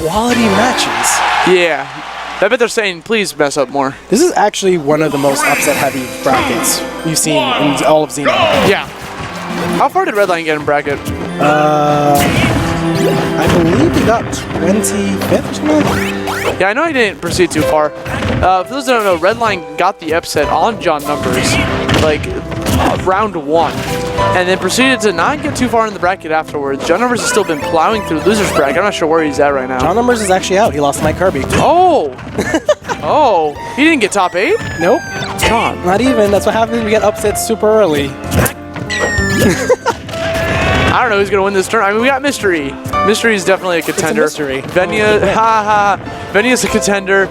quality matches. Yeah. I bet they're saying, please mess up more. This is actually one of the most upset-heavy brackets you've seen in all of Xeno. Yeah. How far did Redline get in bracket? I believe he got 25th or something. Yeah, I know he didn't proceed too far. For those that don't know, Redline got the upset on John Numbers, like, round 1. And then proceeded to not get too far in the bracket afterwards. John Numbers has still been plowing through losers bracket. I'm not sure where he's at right now. John Numbers is actually out. He lost to Mike Kirby. Oh! Oh, he didn't get top 8? Nope. God. Not even. That's what happens when we get upset super early. I don't know who's going to win this turn. I mean, we got Mystery. Mystery is definitely a contender. It's a mystery. Venya, Venya's a contender.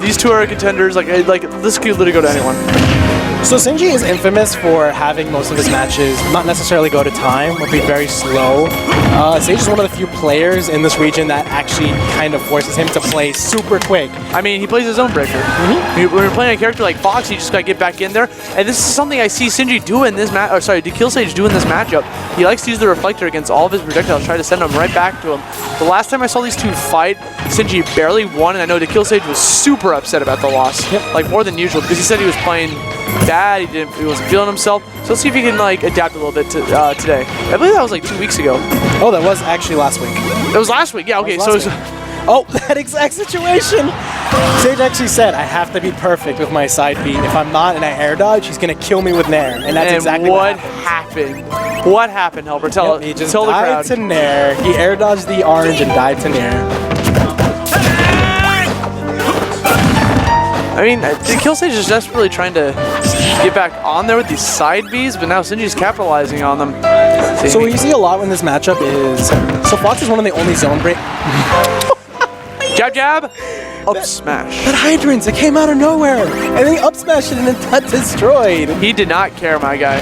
These two are contenders. Like this could literally go to anyone. So Sinji is infamous for having most of his matches not necessarily go to time, or be very slow. Sage is one of the few players in this region that actually kind of forces him to play super quick. I mean, he plays his own breaker. When you're playing a character like Fox, you just gotta get back in there. And this is something I see Sinji do in this dekillsage do in this matchup. He likes to use the reflector against all of his projectiles, try to send them right back to him. The last time I saw these two fight, Sinji barely won, and I know dekillsage was super upset about the loss, like more than usual, because he said he was playing bad, he wasn't feeling himself. So let's see if he can like adapt a little bit to today. I believe that was like 2 weeks ago. Oh, that was actually last week. It was last week, yeah, okay, so oh, that exact situation! Sage actually said, I have to be perfect with my side beat. If I'm not and I air dodge, he's gonna kill me with Nair. And that's exactly what happened. What happened, Helper? Tell he just tell the crowd. Died to Nair. He air dodged the orange and died to Nair. I mean, dekillsage is desperately trying to get back on there with these side Bs, but now Sinji's capitalizing on them. So what you see a lot in this matchup is, so Fox is one of the only zone break. Jab, jab, up smash. That hydrant, it came out of nowhere, and then he up smashed it and it got destroyed. He did not care, my guy.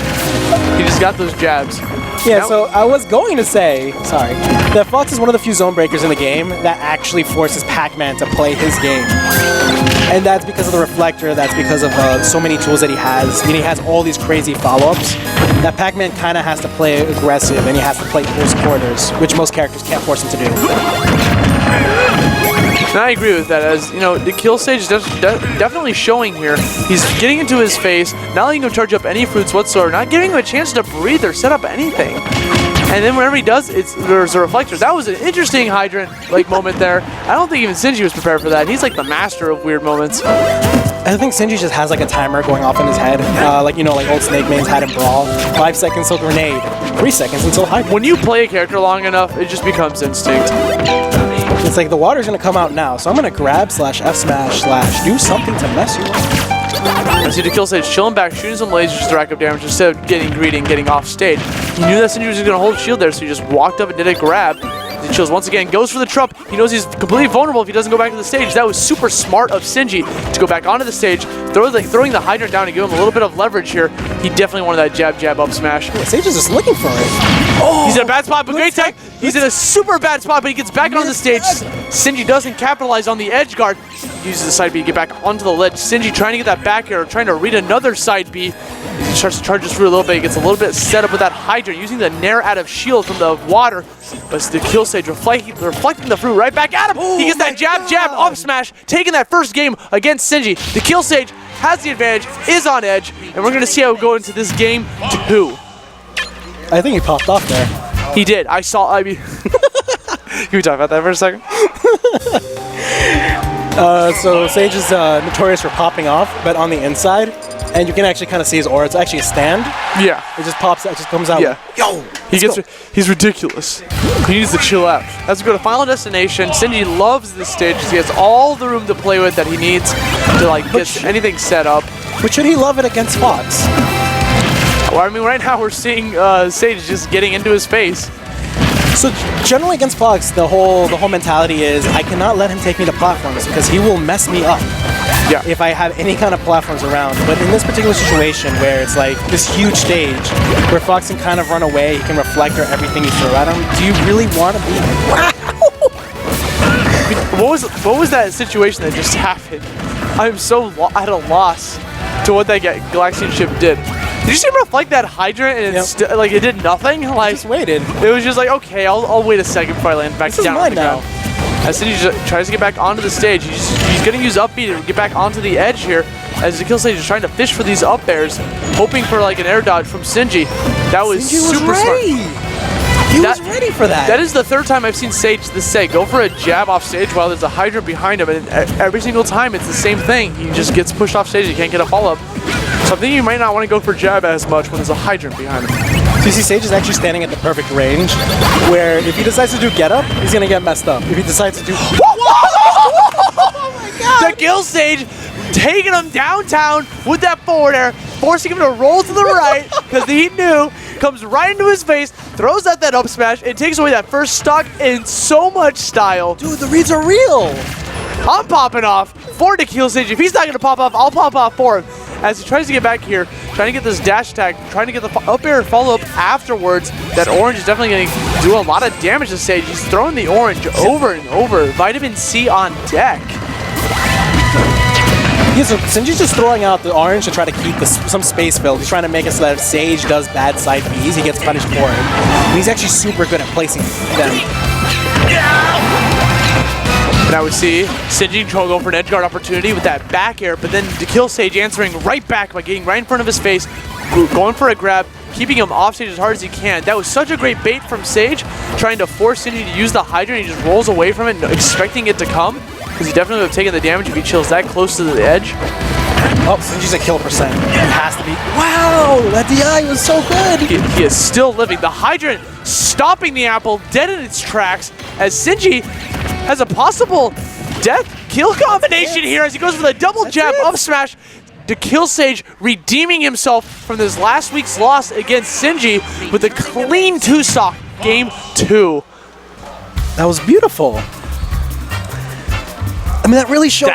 He just got those jabs. Yeah, so I was going to say, sorry, that Fox is one of the few zone breakers in the game that actually forces Pac-Man to play his game. And that's because of the reflector, that's because of so many tools that he has. And he has all these crazy follow-ups that Pac-Man kind of has to play aggressive and he has to play close quarters, which most characters can't force him to do. And I agree with that, as, you know, dekillsage is definitely showing here. He's getting into his face, not letting him charge up any fruits whatsoever, not giving him a chance to breathe or set up anything. And then whenever he does, there's a reflector. That was an interesting hydrant-like moment there. I don't think even Sinji was prepared for that. He's like the master of weird moments. I think Sinji just has like a timer going off in his head, like, you know, like old Snake Mains had in Brawl. 5 seconds till grenade, 3 seconds until hydrant. When you play a character long enough, it just becomes instinct. It's like the water's gonna come out now, so I'm gonna grab /F smash / do something to mess you up. I see dekillsage chilling back, shooting some lasers to rack up damage instead of getting greedy and getting off stage. He knew that Sinji was gonna hold shield there, so he just walked up and did a grab. He chills once again, goes for the trump. He knows he's completely vulnerable if he doesn't go back to the stage. That was super smart of Sinji to go back onto the stage, throwing the hydrant down and give him a little bit of leverage here. He definitely wanted that jab, jab, up smash. Yeah, Sage is just looking for it. Oh, he's in a bad spot, but great tech. He's in a super bad spot, but he gets back on the stage. Sinji doesn't capitalize on the edge guard. Uses the side B to get back onto the ledge. Sinji trying to get that back air, trying to read another side B. He starts to charge through a little bit. He gets a little bit set up with that hydrant, using the Nair out of shield from the water. But it's dekillsage reflecting the fruit right back at him. Oh, he gets that jab, jab, up smash, taking that first game against Sinji. dekillsage has the advantage, is on edge, and we're going to see how we go into this game 2. I think he popped off there. He did. I mean, can we talk about that for a second? So Sage is notorious for popping off, but on the inside, and you can actually kind of see his aura. It's actually a stand. Yeah. It just pops out, just comes out. Yeah. Yo! He's ridiculous. He needs to chill out. Let's go to Final Destination. Sinji loves this stage because he has all the room to play with that he needs to like get anything set up. But should he love it against Fox? Well, I mean, right now we're seeing Sage just getting into his face. So generally against Fox, the whole mentality is I cannot let him take me to platforms because he will mess me up. Yeah. If I have any kind of platforms around. But in this particular situation where it's like this huge stage where Fox can kind of run away, he can reflector everything you throw at him, do you really want to be What was that situation that just happened? I'm so at a loss to what that Galaxian ship did. Did you see him reflect that hydrant and like it did nothing? Like just waited. It was just like, okay, I'll wait a second before I land back down on the ground. As Sinji tries to get back onto the stage, he's going to use up B to get back onto the edge here. As dekillsage is trying to fish for these up airs, hoping for like an air dodge from Sinji. That was super smart. He was ready for that. That is the third time I've seen Sage this say, go for a jab off stage while there's a hydrant behind him, and every single time it's the same thing. He just gets pushed off stage, he can't get a follow-up. So I think you might not want to go for jab as much when there's a hydrant behind him. So you see Sage is actually standing at the perfect range, where if he decides to do get up, he's gonna get messed up. If he decides to do dekillsage taking him downtown with that forward air, forcing him to roll to the right because he knew, comes right into his face, throws out that up smash, and takes away that first stock in so much style. Dude, the reads are real. I'm popping off for dekillsage. If he's not going to pop off, I'll pop off for him. As he tries to get back here, trying to get this dash attack, trying to get the up air follow-up afterwards. That orange is definitely going to do a lot of damage to Sage. He's throwing the orange over and over. Vitamin C on deck. Yeah, so Sinji's just throwing out the orange to try to keep some space filled. He's trying to make it so that if Sage does bad side Bs, he gets punished for it. And he's actually super good at placing them. Now we see Sinji go for an edge guard opportunity with that back air, but then dekillsage answering right back by getting right in front of his face, going for a grab, keeping him off stage as hard as he can. That was such a great bait from Sage, trying to force Sinji to use the hydrant. He just rolls away from it, expecting it to come, because he definitely would have taken the damage if he chills that close to the edge. Oh, Sinji's at kill percent. It has to be. Wow, that DI was so good. He is still living. The hydrant stopping the apple dead in its tracks as Sinji has a possible death-kill combination here as he goes for the double jab up smash. dekillsage redeeming himself from this last week's loss against Sinji with a clean 2-stock game 2. That was beautiful. I mean, that really showed.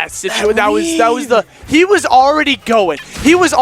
He was already going. He was